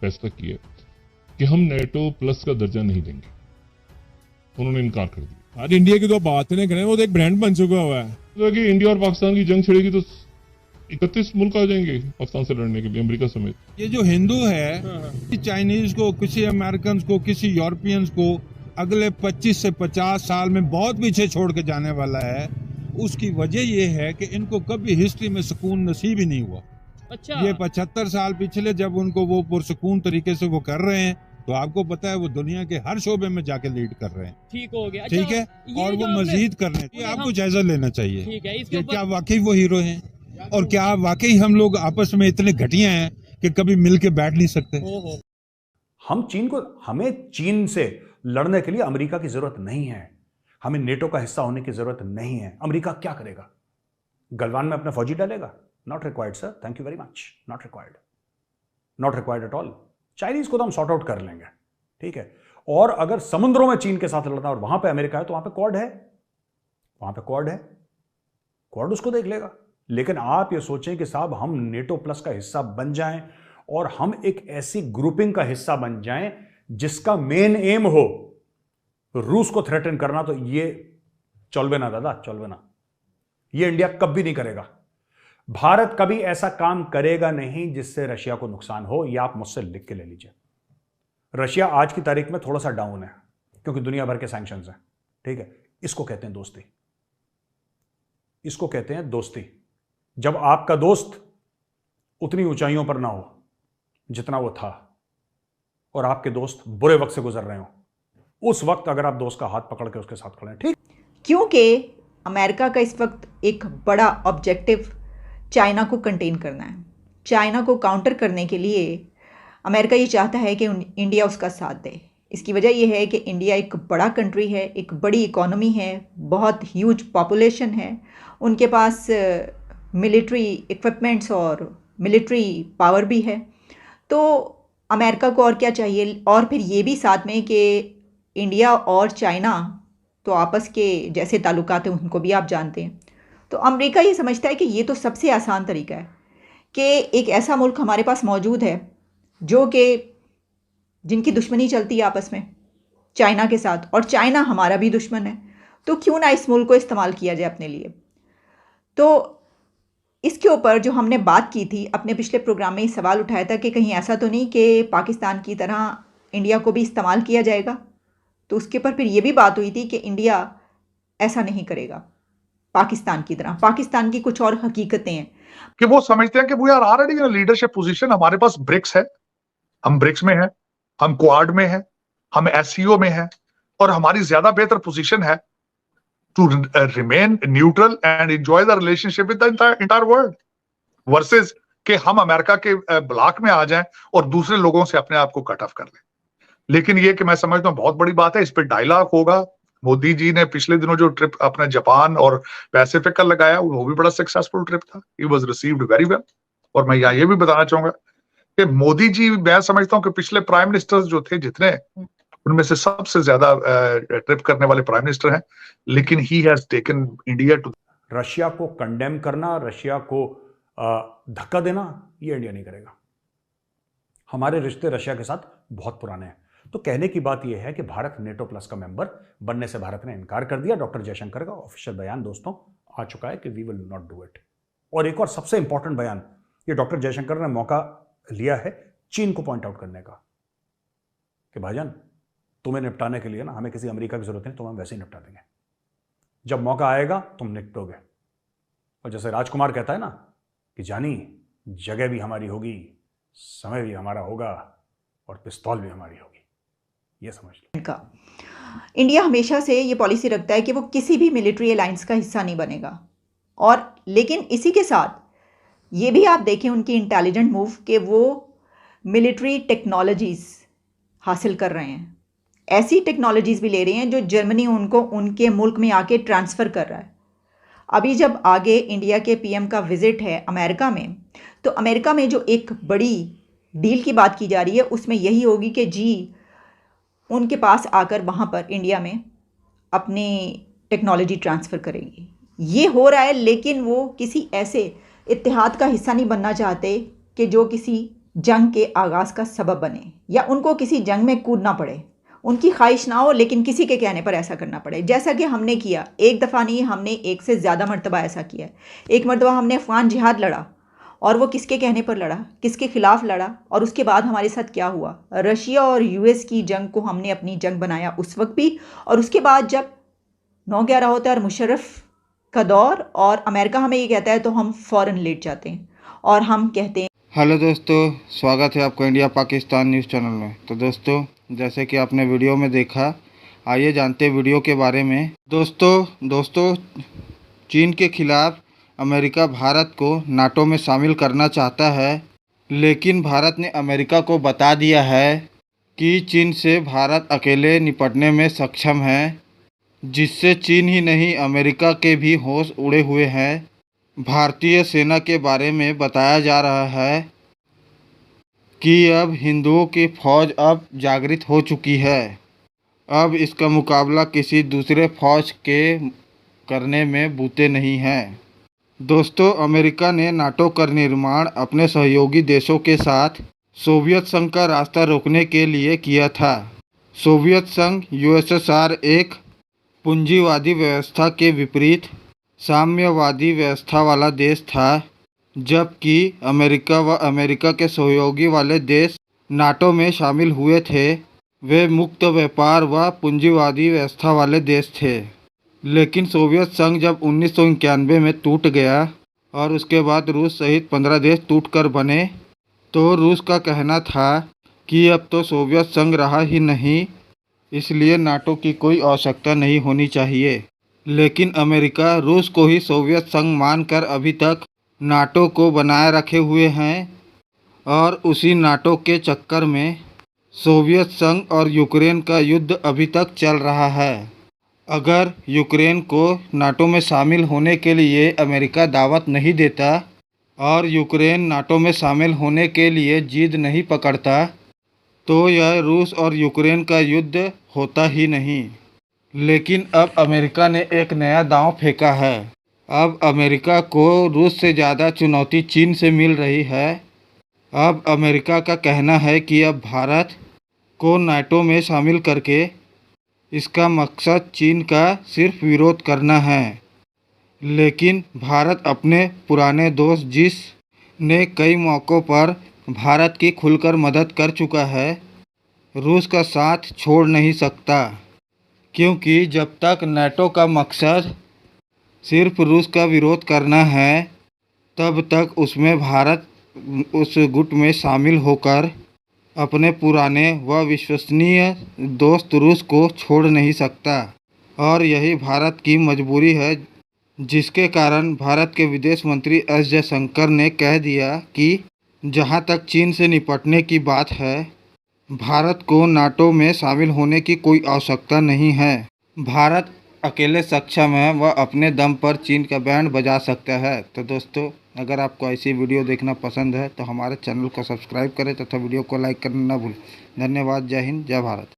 फैसला किया कि हम नेटो प्लस का दर्जा नहीं देंगे। उन्होंने इनकार कर दिया। आज इंडिया की तो बात नहीं करें, वो तो एक ब्रांड बन चुका हुआ है। तो कि इंडिया और पाकिस्तान की जंग छिड़ेगी तो 31 मुल्क आ जाएंगे पाकिस्तान से लड़ने के लिए, अमेरिका समेत। ये जो हिंदू है, चाइनीज को, किसी अमेरिकन को, किसी यूरोपियंस को अगले 25 से 50 साल में बहुत पीछे छोड़ के जाने वाला है। उसकी वजह ये है कि इनको कभी हिस्ट्री में सुकून नसीब ही नहीं हुआ। अच्छा, ये 75 साल पिछले जब उनको वो पुरसुकून तरीके से वो कर रहे हैं, तो आपको पता है वो दुनिया के हर शोबे में जाके लीड कर रहे हैं। ठीक हो गया। ठीक है, ये और जो वो आपने- मजीद करने ये आपको जायजा लेना चाहिए। ठीक है, इसके कि ऊपर क्या वाकई वो हीरो हैं, और क्या वाकई हम लोग आपस में इतने घटिया हैं कि कभी मिल के बैठ नहीं सकते। हो। हमें चीन से लड़ने के लिए अमेरिका की जरूरत नहीं है, हमें नेटो का हिस्सा होने की जरूरत नहीं है। अमेरिका क्या करेगा? गलवान में अपना फौजी डालेगा? Not required sir, thank you very much, not required, not required at all. Chinese को तो हम सॉर्ट आउट कर लेंगे, ठीक है। और अगर समुद्रों में चीन के साथ लड़ना और वहां पे अमेरिका है तो वहां पे क्वाड है, वहां पे क्वाड है, क्वाड उसको देख लेगा। लेकिन आप ये सोचें कि साहब हम नेटो प्लस का हिस्सा बन जाएं और हम एक ऐसी ग्रुपिंग का हिस्सा बन जाएं जिसका मेन एम हो रूस को थ्रेटन करना, तो ये चलबे ना दादा, चलबे ना। ये इंडिया कभी नहीं करेगा। भारत कभी ऐसा काम करेगा नहीं जिससे रशिया को नुकसान हो। यह आप मुझसे लिख के ले लीजिए। रशिया आज की तारीख में थोड़ा सा डाउन है क्योंकि दुनिया भर के सैंक्शंस हैं, ठीक है। इसको कहते हैं दोस्ती, इसको कहते हैं दोस्ती। जब आपका दोस्त उतनी ऊंचाइयों पर ना हो जितना वो था और आपके दोस्त बुरे वक्त से गुजर रहे हो, उस वक्त अगर आप दोस्त का हाथ पकड़ के उसके साथ खड़े हैं, ठीक। क्योंकि अमेरिका का इस वक्त एक बड़ा ऑब्जेक्टिव चाइना को कंटेन करना है। चाइना को काउंटर करने के लिए अमेरिका ये चाहता है कि इंडिया उसका साथ दे। इसकी वजह यह है कि इंडिया एक बड़ा कंट्री है, एक बड़ी इकोनॉमी है, बहुत ह्यूज पॉपुलेशन है, उनके पास मिलिट्री इक्विपमेंट्स और मिलिट्री पावर भी है। तो अमेरिका को और क्या चाहिए? और फिर ये भी साथ में कि इंडिया और चाइना तो आपस के जैसे ताल्लुकात हैं उनको भी आप जानते हैं। तो अमेरिका ये समझता है कि ये तो सबसे आसान तरीका है कि एक ऐसा मुल्क हमारे पास मौजूद है जो कि जिनकी दुश्मनी चलती है आपस में चाइना के साथ, और चाइना हमारा भी दुश्मन है, तो क्यों ना इस मुल्क को इस्तेमाल किया जाए अपने लिए। तो इसके ऊपर जो हमने बात की थी अपने पिछले प्रोग्राम में, सवाल उठाया था कि कहीं ऐसा तो नहीं कि पाकिस्तान की तरह इंडिया को भी इस्तेमाल किया जाएगा। तो उसके ऊपर फिर ये भी बात हुई थी कि इंडिया ऐसा नहीं करेगा पाकिस्तान की तरह। पाकिस्तान की कुछ और हकीकतें हैं कि वो समझते हैं कि we are already in leadership position. हमारे पास ब्रिक्स है, हम ब्रिक्स में हैं, हम क्वाड में हैं, हम एससीओ में हैं, और हमारी ज्यादा बेहतर पोजीशन है to remain neutral and enjoy the relationship with the entire world, versus कि हम अमेरिका के ब्लॉक में आ जाएं और दूसरे लोगों से अपने आप को कट ऑफ कर लें। लेकिन ये कि मैं समझता हूं बहुत बड़ी बात है, इस पर डायलॉग होगा। मोदी जी ने पिछले दिनों जो ट्रिप अपना जापान और पैसिफिक का लगाया वो भी बड़ा सक्सेसफुल ट्रिप था। He was received very well. और मैं यहाँ ये भी बताना चाहूंगा कि मोदी जी, मैं समझता हूँ कि पिछले प्राइम मिनिस्टर्स जो थे जितने, उनमें से सबसे ज्यादा ट्रिप करने वाले प्राइम मिनिस्टर हैं, लेकिन he has taken India to. Russia को कंडेम करना, रशिया को धक्का देना, ये इंडिया नहीं करेगा। हमारे रिश्ते रशिया के साथ बहुत पुराने हैं। तो कहने की बात यह है कि भारत नेटो प्लस का मेंबर बनने से भारत ने इनकार कर दिया। डॉक्टर जयशंकर का ऑफिशियल बयान दोस्तों आ चुका है कि we will not do it. और एक और सबसे इंपॉर्टेंट बयान, ये डॉक्टर जयशंकर ने मौका लिया है चीन को पॉइंट आउट करने का कि भाईजान तुम्हें निपटाने के लिए ना हमें किसी अमेरिका की जरूरत नहीं, तुम हम वैसे ही निपटा देंगे। जब मौका आएगा तुम निपटोगे। और जैसे राजकुमार कहता है ना कि जानी जगह भी हमारी होगी, समय भी हमारा होगा और पिस्तौल भी हमारी होगी, ये समझ लो। इंडिया हमेशा से ये पॉलिसी रखता है कि वो किसी भी मिलिट्री अलायंस का हिस्सा नहीं बनेगा। और लेकिन इसी के साथ ये भी आप देखें उनकी इंटेलिजेंट मूव कि वो मिलिट्री टेक्नोलॉजीज़ हासिल कर रहे हैं, ऐसी टेक्नोलॉजीज़ भी ले रहे हैं जो जर्मनी उनको उनके मुल्क में आके ट्रांसफ़र कर रहा है। अभी जब आगे इंडिया के पीएम का विज़िट है अमेरिका में, तो अमेरिका में जो एक बड़ी डील की बात की जा रही है उसमें यही होगी कि जी उनके पास आकर वहाँ पर इंडिया में अपनी टेक्नोलॉजी ट्रांसफ़र करेगी। ये हो रहा है, लेकिन वो किसी ऐसे इत्तेहाद का हिस्सा नहीं बनना चाहते कि जो किसी जंग के आगाज़ का सबब बने या उनको किसी जंग में कूदना पड़े, उनकी ख्वाहिश ना हो लेकिन किसी के कहने पर ऐसा करना पड़े, जैसा कि हमने किया। एक दफ़ा नहीं, हमने एक से ज़्यादा मरतबा ऐसा किया। एक मरतबा हमने अफ़गान जिहाद लड़ा, और वो किसके कहने पर लड़ा, किसके ख़िलाफ़ लड़ा, और उसके बाद हमारे साथ क्या हुआ। रशिया और यूएस की जंग को हमने अपनी जंग बनाया उस वक्त भी, और उसके बाद जब 9/11 होता है और मुशर्रफ का दौर और अमेरिका हमें ये कहता है तो हम फ़ौरन लेट जाते हैं और हम कहते हैं। हेलो दोस्तों, स्वागत है आपका इंडिया पाकिस्तान न्यूज़ चैनल में। तो दोस्तों, जैसे कि आपने वीडियो में देखा, आइए जानते हैं वीडियो के बारे में। दोस्तों चीन के खिलाफ अमेरिका भारत को नाटो में शामिल करना चाहता है, लेकिन भारत ने अमेरिका को बता दिया है कि चीन से भारत अकेले निपटने में सक्षम है, जिससे चीन ही नहीं अमेरिका के भी होश उड़े हुए हैं। भारतीय सेना के बारे में बताया जा रहा है कि अब हिंदुओं की फौज अब जागृत हो चुकी है। अब इसका मुकाबला किसी दूसरे फौज के करने में बूते नहीं हैं। दोस्तों, अमेरिका ने नाटो का निर्माण अपने सहयोगी देशों के साथ सोवियत संघ का रास्ता रोकने के लिए किया था। सोवियत संघ यूएसएसआर एक पूंजीवादी व्यवस्था के विपरीत साम्यवादी व्यवस्था वाला देश था, जबकि अमेरिका व अमेरिका के सहयोगी वाले देश नाटो में शामिल हुए थे। वे मुक्त व्यापार व पूंजीवादी व्यवस्था वाले देश थे। लेकिन सोवियत संघ जब 1991 में टूट गया और उसके बाद रूस सहित 15 देश टूटकर बने, तो रूस का कहना था कि अब तो सोवियत संघ रहा ही नहीं, इसलिए नाटो की कोई आवश्यकता नहीं होनी चाहिए। लेकिन अमेरिका रूस को ही सोवियत संघ मानकर अभी तक नाटो को बनाए रखे हुए हैं, और उसी नाटो के चक्कर में सोवियत संघ और यूक्रेन का युद्ध अभी तक चल रहा है। अगर यूक्रेन को नाटो में शामिल होने के लिए अमेरिका दावत नहीं देता और यूक्रेन नाटो में शामिल होने के लिए जिद नहीं पकड़ता, तो यह रूस और यूक्रेन का युद्ध होता ही नहीं। लेकिन अब अमेरिका ने एक नया दांव फेंका है। अब अमेरिका को रूस से ज़्यादा चुनौती चीन से मिल रही है। अब अमेरिका का कहना है कि अब भारत को नाटो में शामिल करके इसका मकसद चीन का सिर्फ विरोध करना है। लेकिन भारत अपने पुराने दोस्त जिस ने कई मौक़ों पर भारत की खुलकर मदद कर चुका है, रूस का साथ छोड़ नहीं सकता, क्योंकि जब तक नाटो का मकसद सिर्फ रूस का विरोध करना है, तब तक उसमें भारत उस गुट में शामिल होकर अपने पुराने व विश्वसनीय दोस्त रूस को छोड़ नहीं सकता। और यही भारत की मजबूरी है, जिसके कारण भारत के विदेश मंत्री एस जयशंकर ने कह दिया कि जहाँ तक चीन से निपटने की बात है, भारत को नाटो में शामिल होने की कोई आवश्यकता नहीं है। भारत अकेले सक्षम है, वह अपने दम पर चीन का बैंड बजा सकता है। तो दोस्तों, अगर आपको ऐसी वीडियो देखना पसंद है तो हमारे चैनल को सब्सक्राइब करें तथा वीडियो को लाइक करना न भूलें। धन्यवाद। जय हिंद, जय भारत।